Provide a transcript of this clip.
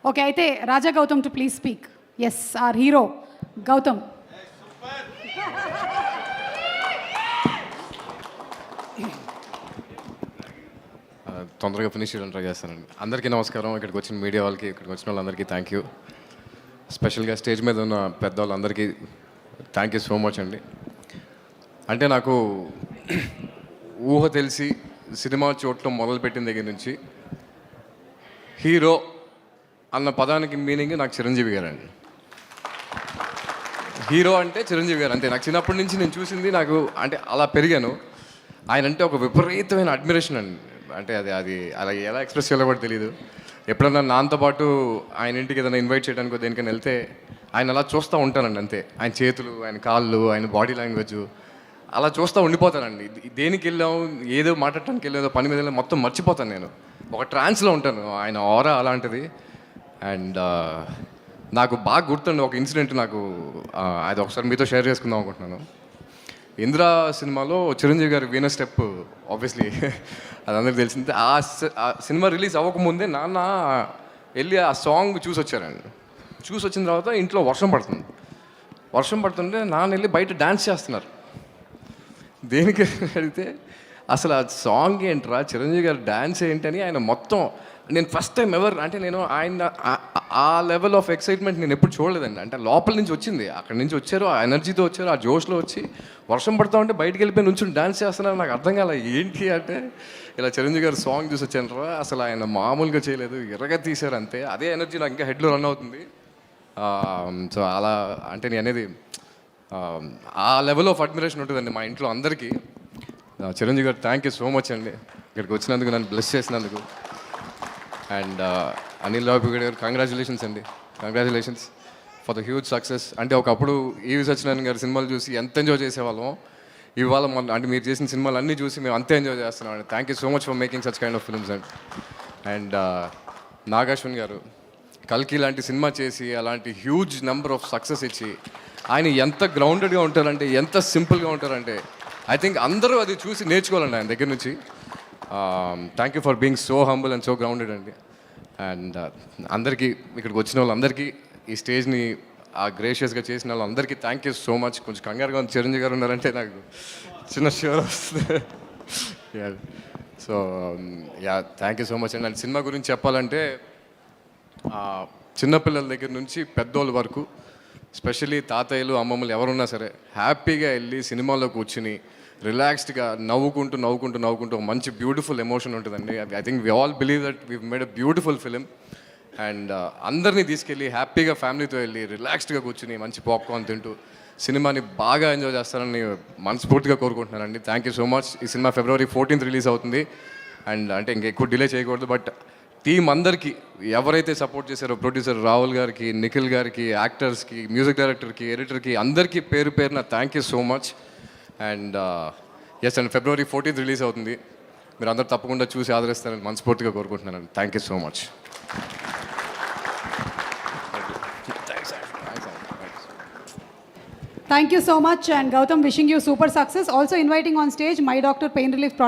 Okay, అయితే Raja Gautam to please speak. Yes, our hero Gautam. తొందరగా finish చేయడం ట్రై చేస్తానండి. అందరికీ నమస్కారం. ఇక్కడికి వచ్చిన మీడియా వాళ్ళకి, ఇక్కడికి వచ్చిన వాళ్ళందరికీ థ్యాంక్ యూ. స్పెషల్గా స్టేజ్ మీద ఉన్న పెద్దవాళ్ళందరికీ థ్యాంక్ యూ సో మచ్ అండి. అంటే నాకు ఊహ తెలిసి సినిమా చూడటం మొదలుపెట్టిన దగ్గర నుంచి హీరో అన్న పదానికి మీనింగ్ నాకు చిరంజీవి గారండి. హీరో అంటే చిరంజీవి గారు అంతే. నాకు చిన్నప్పటి నుంచి నేను చూసింది, నాకు అంటే అలా పెరిగాను. ఆయన అంటే ఒక విపరీతమైన అడ్మిరేషన్ అండి. అంటే అది అలా ఎలా ఎక్స్ప్రెస్ చేయాలో కూడా తెలియదు. ఎప్పుడన్నా నాతో పాటు ఆయన ఇంటికి ఏదైనా ఇన్వైట్ చేయడానికి దేనికైనా వెళ్తే ఆయన అలా చూస్తూ ఉంటానండి అంతే. ఆయన చేతులు, ఆయన కాళ్ళు, ఆయన బాడీ లాంగ్వేజ్ అలా చూస్తూ ఉండిపోతానండి. దేనికి వెళ్ళాం, ఏదో మాట్లాడటానికి వెళ్ళేదో పని మీద మొత్తం మర్చిపోతాను. నేను ఒక ట్రాన్స్లో ఉంటాను. ఆయన ఆరా అలాంటిది. అండ్ నాకు బాగా గుర్తుండి ఒక ఇన్సిడెంట్, నాకు అది ఒకసారి మీతో షేర్ చేసుకుందాం అనుకుంటున్నాను. ఇందిరా సినిమాలో చిరంజీవి గారి వీణ స్టెప్ ఆబ్వియస్లీ అది అందరికీ తెలిసిందే. ఆ సినిమా రిలీజ్ అవ్వకముందే నాన్న వెళ్ళి ఆ సాంగ్ చూసి వచ్చారండి. చూసి వచ్చిన తర్వాత ఇంట్లో వర్షం పడుతుంటే నాన్న వెళ్ళి బయట డ్యాన్స్ చేస్తున్నారు. దేనికి అడిగితే అసలు ఆ సాంగ్ ఏంట్రా, చిరంజీవి గారు డ్యాన్స్ ఏంటని ఆయన మొత్తం, నేను ఫస్ట్ టైం ఎవర్ అంటే నేను ఆయన ఆ లెవెల్ ఆఫ్ ఎక్సైట్మెంట్ నేను ఎప్పుడు చూడలేదండి. అంటే లోపల నుంచి వచ్చింది, అక్కడి నుంచి వచ్చారు, ఆ ఎనర్జీతో వచ్చారు, ఆ జోష్లో వచ్చి వర్షం పడతా ఉంటే బయటికి వెళ్ళిపోయి నుంచి డాన్స్ చేస్తున్నారు. నాకు అర్థం కాలే ఏంటి అంటే, ఇలా చిరంజీవి గారు సాంగ్ చూసి వచ్చాను రా, అసలు ఆయన మామూలుగా చేయలేదు, ఎర్రగా తీశారు అంతే. అదే ఎనర్జీ నాకు ఇంకా హెడ్లో రన్ అవుతుంది. సో అలా అంటే నేను అనేది ఆ లెవెల్ ఆఫ్ అడ్మిరేషన్ ఉంటుందండి మా ఇంట్లో అందరికీ. చిరంజీవి గారు థ్యాంక్ యూ సో మచ్ అండి, ఇక్కడికి వచ్చినందుకు, నన్ను బ్లెస్ చేసినందుకు. అండ్ అనిల్ రావిపూడి గారు కంగ్రాచులేషన్స్ అండి, congratulations for the huge success. అంటే ఒకప్పుడు ఈవి సత్యనారాయణ గారి సినిమాలు చూసి ఎంత ఎంజాయ్ చేసేవాళ్ళం, ఇవాళ అంటే మీరు చేసిన సినిమాలు అన్నీ చూసి మేము అంతే ఎంజాయ్ చేస్తున్నాం అండి. Thank you so much for making such kind of films and and నాగాశ్వన్ గారు కల్కి లాంటి సినిమా చేసి అలాంటి హ్యూజ్ నెంబర్ ఆఫ్ సక్సెస్ ఇచ్చి ఆయన ఎంత గ్రౌండెడ్గా ఉంటారంటే, ఎంత సింపుల్గా ఉంటారంటే, ఐ థింక్ అందరూ అది చూసి నేర్చుకోవాలండి ఆయన దగ్గర నుంచి. Thank you for being so humble and so grounded అండి. అండ్ అందరికీ, ఇక్కడికి వచ్చిన వాళ్ళందరికీ, ఈ స్టేజ్ని గ్రేషియస్గా చేసిన వాళ్ళందరికీ థ్యాంక్ యూ సో మచ్. కొంచెం కంగారుగా ఉంది, చిరంజీవి గారు ఉన్నారంటే నాకు చిన్న షూర్ వస్తుంది. So yeah, thank you so much అండి. అండ్ సినిమా గురించి చెప్పాలంటే చిన్నపిల్లల దగ్గర నుంచి పెద్దోళ్ళ వరకు, స్పెషల్లీ తాతయ్యలు, అమ్మమ్మలు ఎవరున్నా సరే హ్యాపీగా వెళ్ళి సినిమాలో కూర్చుని రిలాక్స్డ్గా నవ్వుకుంటూ ఒక మంచి బ్యూటిఫుల్ ఎమోషన్ ఉంటుందండి. I think we all believe that we made a beautiful film. And అందరినీ తీసుకెళ్ళి హ్యాపీగా ఫ్యామిలీతో వెళ్ళి రిలాక్స్డ్గా కూర్చుని మంచి పాప్కార్న్ తింటూ సినిమాని బాగా ఎంజాయ్ చేస్తారని మనస్ఫూర్తిగా కోరుకుంటున్నానండి. Thank you so much. ఈ సినిమా February 14th రిలీజ్ అవుతుంది. అండ్ అంటే ఇంకెక్కువ డిలే చేయకూడదు. బట్ టీం అందరికీ, ఎవరైతే సపోర్ట్ చేశారో, ప్రొడ్యూసర్ రాహుల్ గారికి, నిఖిల్ గారికి, యాక్టర్స్కి, మ్యూజిక్ డైరెక్టర్కి, ఎడిటర్కి, అందరికీ పేరు పేరున thank you so much. And S and February 14th release అవుతుంది. మీరు అందరూ తప్పకుండా చూసి ఆదరిస్తారని మనస్ఫూర్తిగా కోరుకుంటున్నాను. Thank you so much. Thank you so much, and Gautam, wishing you super success. Also inviting on stage My Doctor Pain Relief Product.